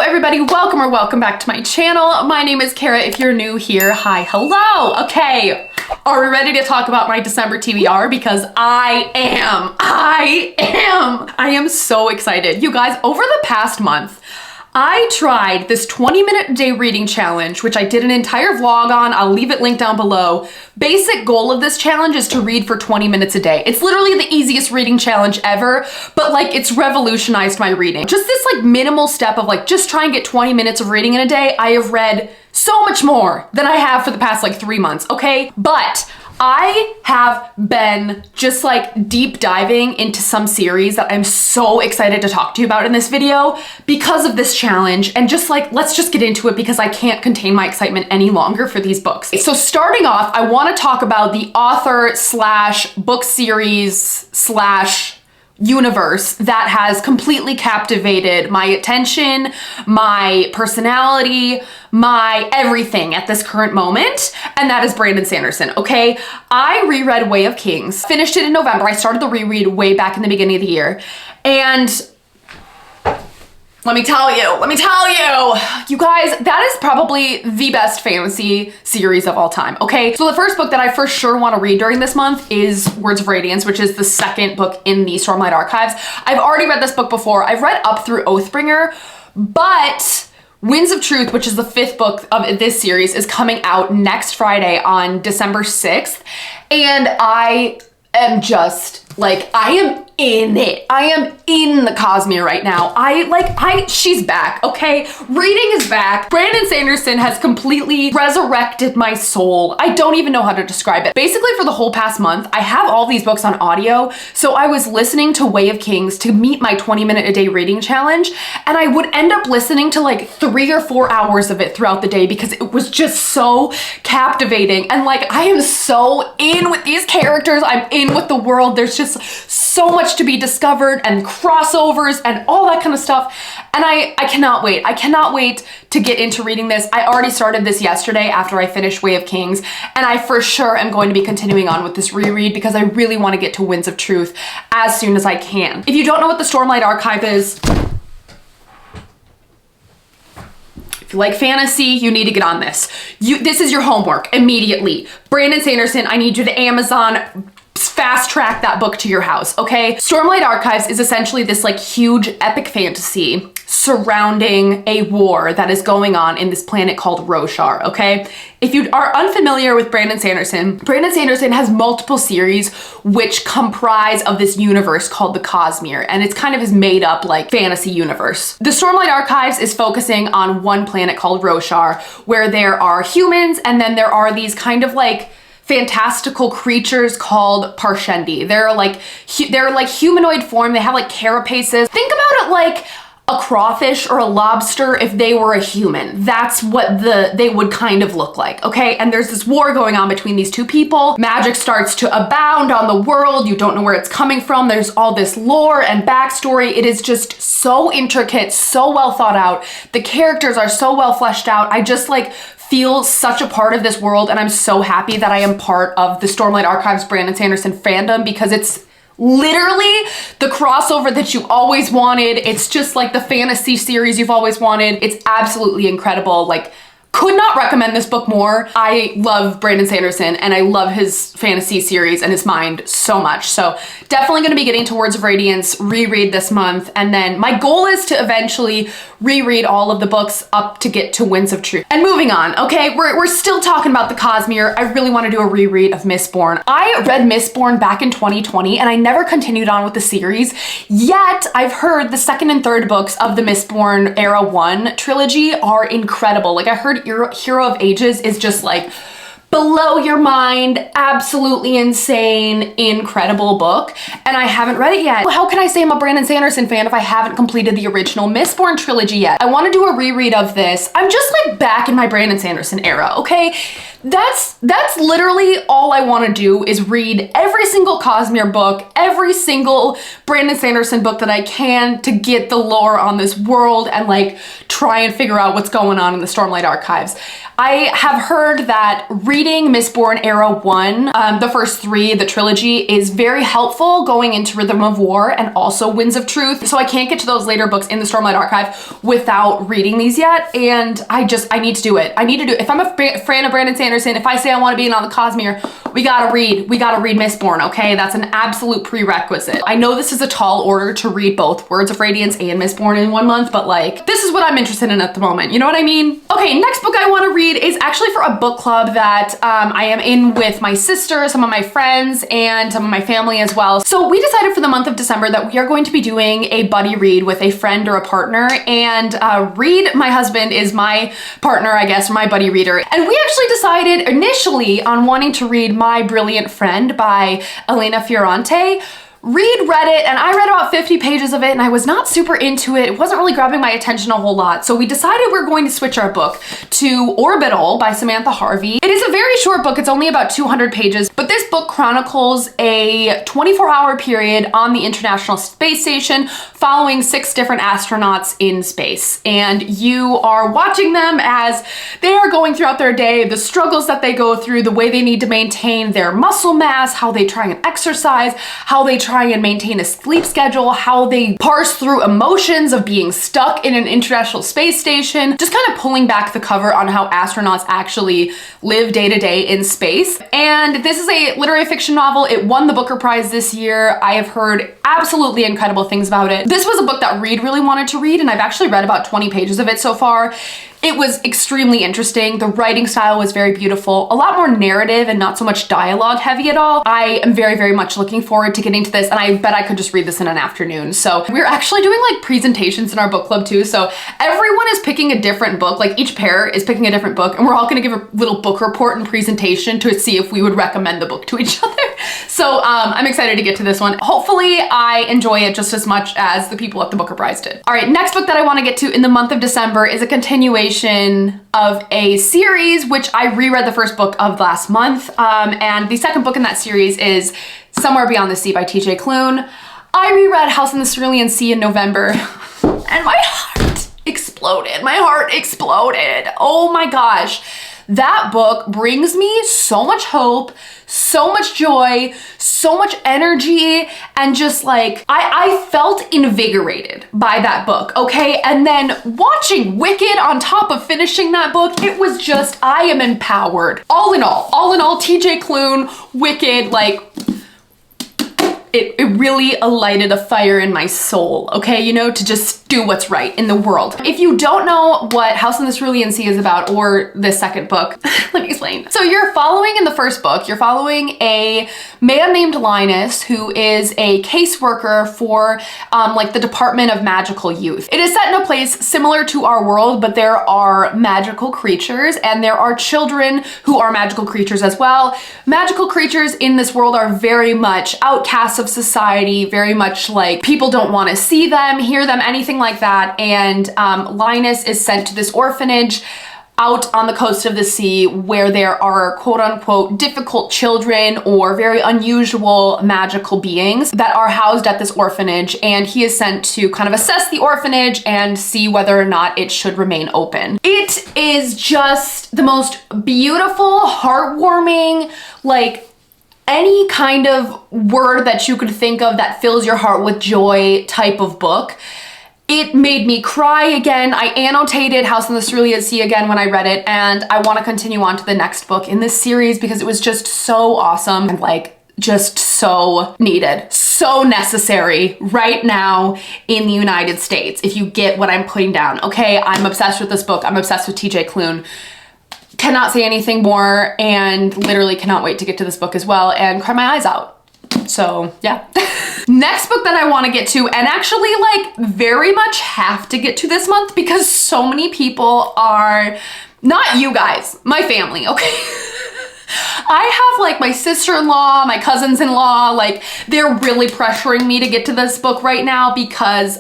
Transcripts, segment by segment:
everybody, welcome back to my channel. My name is Kara. If you're new here, hi, hello. Okay, are we ready to talk about my December TBR? Because I am so excited. You guys, over the past month, I tried this 20-minute a day reading challenge, which I did an entire vlog on. I'll leave it linked down below. Basic goal of this challenge is to read for 20 minutes a day. It's literally the easiest reading challenge ever, but like it's revolutionized my reading. Just this like minimal step of like just try and get 20 minutes of reading in a day. I have read so much more than I have for the past like 3 months, okay? But I have been just like deep diving into some series that I'm so excited to talk to you about in this video because of this challenge, and just like, let's just get into it because I can't contain my excitement any longer for these books. So starting off, I want to talk about the author slash book series slash universe that has completely captivated my attention, my personality, my everything at this current moment, and that is Brandon Sanderson, okay? I reread Way of Kings, finished it in November. I started the reread way back in the beginning of the year, and let me tell you, you guys, that is probably the best fantasy series of all time, okay? So the first book that I for sure want to read during this month is Words of Radiance, which is the second book in the Stormlight Archives. I've already read this book before. I've read up through Oathbringer, but Winds of Truth, which is the 5th book of this series, is coming out next Friday on December 6th, and I am just like, I am in it. I am in the Cosmere right now. She's back, okay? Reading is back. Brandon Sanderson has completely resurrected my soul. I don't even know how to describe it. Basically, for the whole past month, I have all these books on audio, so I was listening to Way of Kings to meet my 20-minute a day reading challenge, and I would end up listening to like 3 or 4 hours of it throughout the day because it was just so captivating, and like, I am so in with these characters. I'm in with the world. There's just so much to be discovered and crossovers and all that kind of stuff. And I cannot wait. I cannot wait to get into reading this. I already started this yesterday after I finished Way of Kings, and I for sure am going to be continuing on with this reread because I really want to get to Winds of Truth as soon as I can. If you don't know what the Stormlight Archive is, if you like fantasy, you need to get on this. This is your homework immediately. Brandon Sanderson, I need you to Amazon fast track that book to your house, okay? Stormlight Archives is essentially this like huge epic fantasy surrounding a war that is going on in this planet called Roshar, okay? If you are unfamiliar with Brandon Sanderson has multiple series which comprise of this universe called the Cosmere, and it's kind of his made up like fantasy universe. The Stormlight Archives is focusing on one planet called Roshar, where there are humans, and then there are these kind of like fantastical creatures called Parshendi. They're like humanoid form. They have like carapaces. Think about it like a crawfish or a lobster if they were a human. That's what they would kind of look like, okay? And there's this war going on between these two people. Magic starts to abound on the world. You don't know where it's coming from. There's all this lore and backstory. It is just so intricate, so well thought out. The characters are so well fleshed out. I just like feel such a part of this world, and I'm so happy that I am part of the Stormlight Archives Brandon Sanderson fandom because it's literally the crossover that you always wanted. It's just like the fantasy series you've always wanted. It's absolutely incredible. Like, could not recommend this book more. I love Brandon Sanderson and I love his fantasy series and his mind so much. So definitely gonna be getting to Words of Radiance reread this month. And then my goal is to eventually reread all of the books up to get to Winds of Truth. And moving on, okay, we're still talking about the Cosmere. I really wanna do a reread of Mistborn. I read Mistborn back in 2020 and I never continued on with the series, yet I've heard the 2nd and 3rd books of the Mistborn Era 1 trilogy are incredible. Like I heard Hero of Ages is just like blow your mind, absolutely insane, incredible book, and I haven't read it yet. How can I say I'm a Brandon Sanderson fan if I haven't completed the original Mistborn trilogy yet? I want to do a reread of this. I'm just like back in my Brandon Sanderson era, okay? That's literally all I want to do is read every single Cosmere book, every single Brandon Sanderson book that I can to get the lore on this world and like try and figure out what's going on in the Stormlight Archives. I have heard that reading Mistborn Era 1, the first 3, the trilogy, is very helpful going into Rhythm of War and also Winds of Truth. So I can't get to those later books in the Stormlight Archive without reading these yet. And I need to do it. I need to do it. If I'm a fan of Brandon Sanderson, if I say I want to be in on the Cosmere, we gotta read Mistborn, okay? That's an absolute prerequisite. I know this is a tall order to read both Words of Radiance and Mistborn in 1 month, but like, this is what I'm interested in at the moment. You know what I mean? Okay, next book I want to read is actually for a book club that I am in with my sister, some of my friends, and some of my family as well. So we decided for the month of December that we are going to be doing a buddy read with a friend or a partner, and Reed, my husband, is my partner, I guess, my buddy reader. And we actually decided initially on wanting to read My Brilliant Friend by Elena Ferrante. Reed read it, and I read about 50 pages of it, and I was not super into it. It wasn't really grabbing my attention a whole lot. So we decided we're going to switch our book to Orbital by Samantha Harvey. It is a very short book. It's only about 200 pages, but this book chronicles a 24-hour period on the International Space Station following 6 different astronauts in space. And you are watching them as they are going throughout their day, the struggles that they go through, the way they need to maintain their muscle mass, how they try and exercise, how they try and maintain a sleep schedule, how they parse through emotions of being stuck in an International Space Station, just kind of pulling back the cover on how astronauts actually live day to day in space. And this is a literary fiction novel. It won the Booker Prize this year. I have heard absolutely incredible things about it. This was a book that Reed really wanted to read, and I've actually read about 20 pages of it so far. It was extremely interesting. The writing style was very beautiful, a lot more narrative and not so much dialogue heavy at all. I am very, very much looking forward to getting to this, and I bet I could just read this in an afternoon. So we're actually doing like presentations in our book club too. So everyone is picking a different book, like each pair is picking a different book, and we're all gonna give a little book report and presentation to see if we would recommend the book to each other. So I'm excited to get to this one. Hopefully I enjoy it just as much as the people at the Booker Prize did. All right, next book that I wanna get to in the month of December is a continuation of a series, which I reread the first book of last month. And the second book in that series is Somewhere Beyond the Sea by TJ Klune. I reread House in the Cerulean Sea in November, and my heart exploded. My heart exploded. Oh my gosh. That book brings me so much hope, so much joy, so much energy, and just like, I felt invigorated by that book, okay? And then watching Wicked on top of finishing that book, it was just, I am empowered. All in all, TJ Klune, Wicked, like, it really alighted a fire in my soul, okay? You know, to just do what's right in the world. If you don't know what House in the Cerulean Sea is about, or this second book, let me explain. So you're following in the first book, you're following a man named Linus who is a caseworker for like the Department of Magical Youth. It is set in a place similar to our world, but there are magical creatures and there are children who are magical creatures as well. Magical creatures in this world are very much outcasts of society, very much like people don't want to see them, hear them, anything like that. And Linus is sent to this orphanage out on the coast of the sea where there are quote unquote difficult children or very unusual magical beings that are housed at this orphanage, and he is sent to kind of assess the orphanage and see whether or not it should remain open. It is just the most beautiful, heartwarming, like any kind of word that you could think of that fills your heart with joy type of book. It made me cry again. I annotated House in the Cerulean Sea again when I read it, and I want to continue on to the next book in this series because it was just so awesome and like just so needed, so necessary right now in the United States. If you get what I'm putting down, okay? I'm obsessed with this book. I'm obsessed with TJ Klune. Cannot say anything more, and literally cannot wait to get to this book as well and cry my eyes out. So yeah. Next book that I want to get to, and actually like very much have to get to this month because so many people are, not you guys, my family, okay? I have like my sister-in-law, my cousins-in-law, like they're really pressuring me to get to this book right now because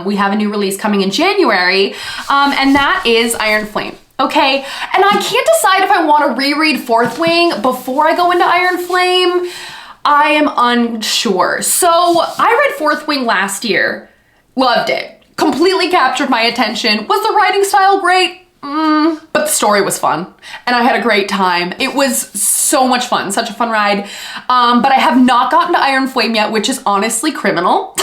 we have a new release coming in January, and that is Iron Flame. Okay, and I can't decide if I want to reread Fourth Wing before I go into Iron Flame. I am unsure. So I read Fourth Wing last year, loved it, completely captured my attention. Was the writing style great? But the story was fun and I had a great time. It was so much fun, such a fun ride. But I have not gotten to Iron Flame yet, which is honestly criminal.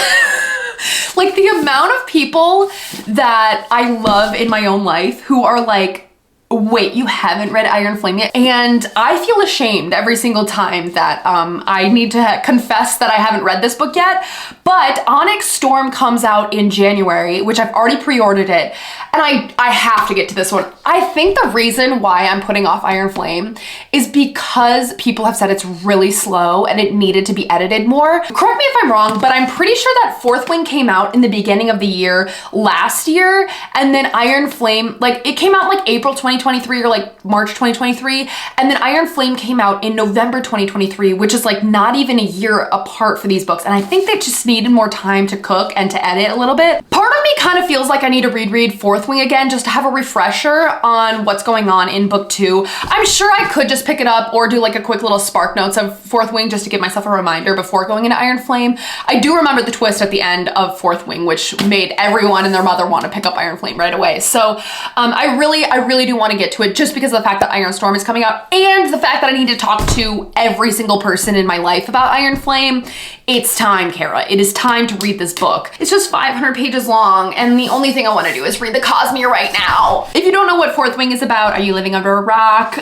Like the amount of people that I love in my own life who are like, wait, you haven't read Iron Flame yet? And I feel ashamed every single time that I need to confess that I haven't read this book yet. But Onyx Storm comes out in January, which I've already pre-ordered it. And I have to get to this one. I think the reason why I'm putting off Iron Flame is because people have said it's really slow and it needed to be edited more. Correct me if I'm wrong, but I'm pretty sure that Fourth Wing came out in the beginning of the year last year. And then Iron Flame, like it came out like April 2023 or like March 2023. And then Iron Flame came out in November 2023, which is like not even a year apart for these books. And I think they just needed more time to cook and to edit a little bit. Part of me kind of feels like I need to reread Fourth Wing again just to have a refresher on what's going on in book 2. I'm sure I could just pick it up or do like a quick little spark notes of Fourth Wing just to give myself a reminder before going into Iron Flame. I do remember the twist at the end of Fourth Wing, which made everyone and their mother want to pick up Iron Flame right away. So I really do want to get to it just because of the fact that Iron Storm is coming out and the fact that I need to talk to every single person in my life about Iron Flame. It's time, Kara. It is time to read this book. It's just 500 pages long and the only thing I want to do is read the Cosmere right now. If you don't know what Fourth Wing is about, are you living under a rock?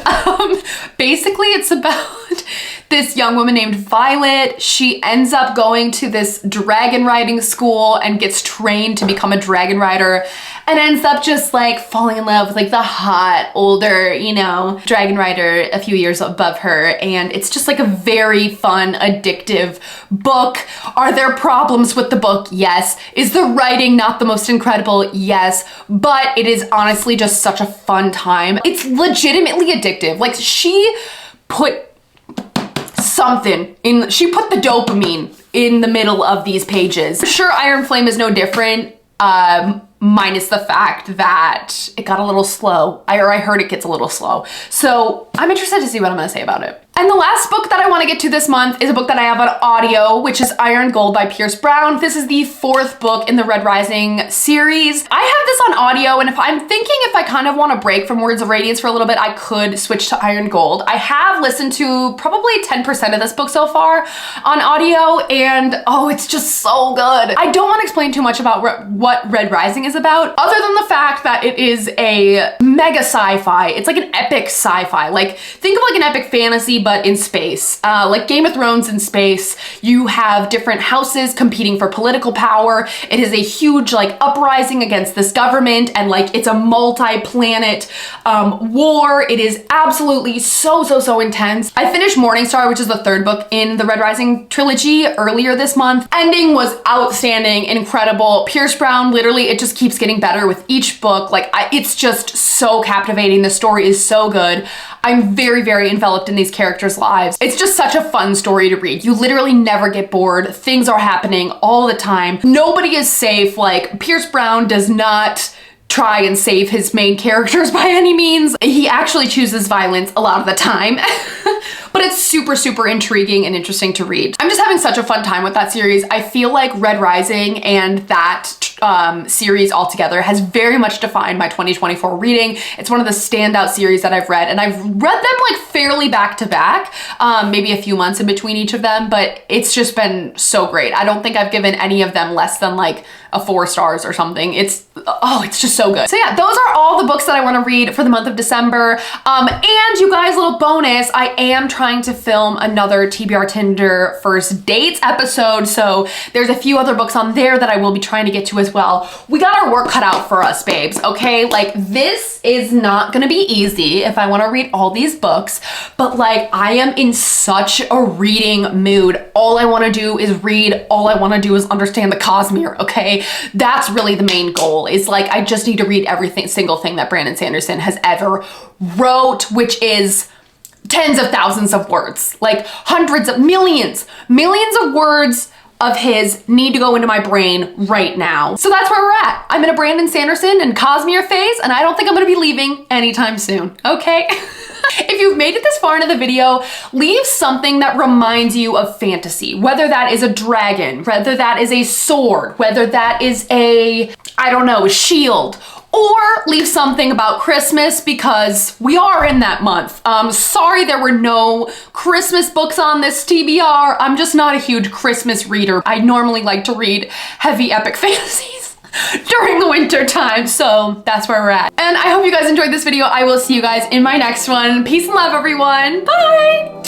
Basically, it's about this young woman named Violet. She ends up going to this dragon riding school and gets trained to become a dragon rider and ends up just like falling in love with like the hot, older, you know, dragon rider a few years above her. And it's just like a very fun, addictive book. Are there problems with the book? Yes. Is the writing not the most incredible? Yes. But it is honestly just such a fun time. It's legitimately addictive. Like she put something in, she put the dopamine in the middle of these pages. Sure, Iron Flame is no different, minus the fact that it got a little slow. I heard it gets a little slow. So I'm interested to see what I'm gonna say about it. And the last book that I want to get to this month is a book that I have on audio, which is Iron Gold by Pierce Brown. This is the 4th book in the Red Rising series. I have this on audio, and if I kind of want to break from Words of Radiance for a little bit, I could switch to Iron Gold. I have listened to probably 10% of this book so far on audio, and oh, it's just so good. I don't want to explain too much about what Red Rising is about, other than the fact that it is a mega sci-fi. It's like an epic sci-fi. Like, think of like an epic fantasy, but in space. Like Game of Thrones in space, you have different houses competing for political power. It is a huge like uprising against this government and like it's a multi-planet war. It is absolutely so intense. I finished Morningstar, which is the 3rd book in the Red Rising trilogy earlier this month. Ending was outstanding, incredible. Pierce Brown, literally, it just keeps getting better with each book. Like it's just so captivating. The story is so good. I'm very enveloped in these characters' lives. It's just such a fun story to read. You literally never get bored. Things are happening all the time. Nobody is safe. Like, Pierce Brown does not try and save his main characters by any means. He actually chooses violence a lot of the time. But it's super intriguing and interesting to read. I'm just having such a fun time with that series. I feel like Red Rising and that series altogether has very much defined my 2024 reading. It's one of the standout series that I've read, and I've read them like fairly back to back, maybe a few months in between each of them, but it's just been so great. I don't think I've given any of them less than like a 4 stars or something. It's just so good. So yeah, those are all the books that I want to read for the month of December. And you guys, little bonus, I am trying to film another TBR Tinder first dates episode. So there's a few other books on there that I will be trying to get to as well. We got our work cut out for us, babes, okay? Like, this is not gonna be easy if I want to read all these books, but like, I am in such a reading mood. All I want to do is read. All I want to do is understand the Cosmere, okay? That's really the main goal, is like, I just need to read single thing that Brandon Sanderson has ever wrote, which is tens of thousands of words, like hundreds of millions of words of his need to go into my brain right now. So that's where we're at. I'm in a Brandon Sanderson and Cosmere phase, and I don't think I'm gonna be leaving anytime soon, okay? If you've made it this far into the video, leave something that reminds you of fantasy, whether that is a dragon, whether that is a sword, whether that is a, I don't know, a shield, or leave something about Christmas because we are in that month. Sorry there were no Christmas books on this TBR. I'm just not a huge Christmas reader. I normally like to read heavy epic fantasies during the winter time, so that's where we're at. And I hope you guys enjoyed this video. I will see you guys in my next one. Peace and love, everyone. Bye!